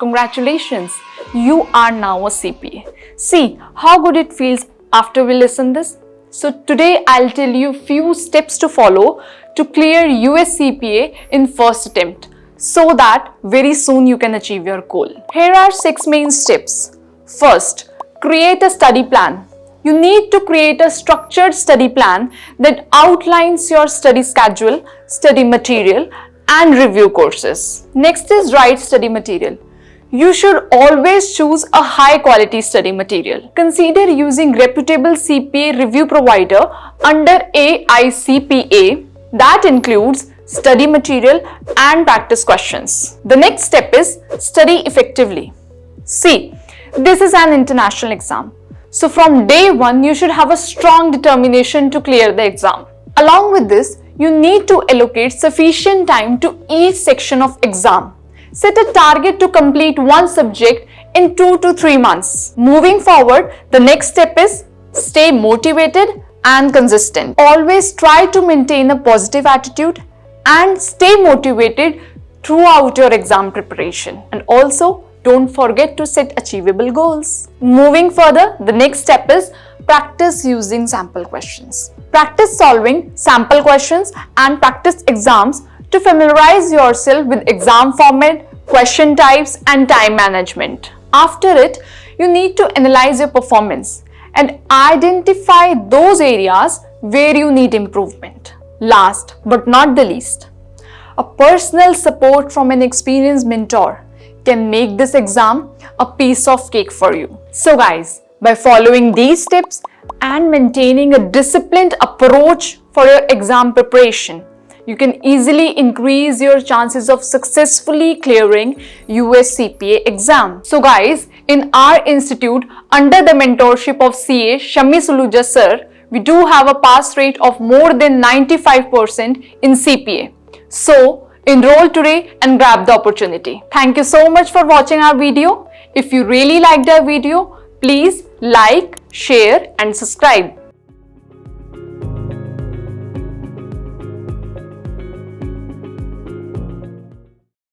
Congratulations, you are now a CPA. See how good it feels after we listen this. So today I'll tell you few steps to follow to clear US CPA in first attempt so that very soon you can achieve your goal. Here are 6 main steps. First, create a study plan. You need to create a structured study plan that outlines your study schedule, study material, and review courses. Next is write study material. You should always choose a high quality study material. Consider using reputable CPA review provider under AICPA that includes study material and practice questions. The next step is study effectively. See, this is an international exam. So from day 1, you should have a strong determination to clear the exam. Along with this, you need to allocate sufficient time to each section of exam. Set a target to complete one subject in 2 to 3 months. Moving forward, the next step is stay motivated and consistent. Always try to maintain a positive attitude and stay motivated throughout your exam preparation. And also, don't forget to set achievable goals. Moving further, the next step is practice using sample questions. Practice solving sample questions and practice exams to familiarize yourself with exam format, question types, and time management. After it, you need to analyze your performance and identify those areas where you need improvement. Last but not the least, a personal support from an experienced mentor can make this exam a piece of cake for you. So guys, by following these steps and maintaining a disciplined approach for your exam preparation, you can easily increase your chances of successfully clearing US CPA exam. So guys, in our institute, under the mentorship of CA Shammi Suluja sir, we do have a pass rate of more than 95% in CPA. So enroll today and grab the opportunity. Thank you so much for watching our video. If you really liked our video, please like, share and subscribe.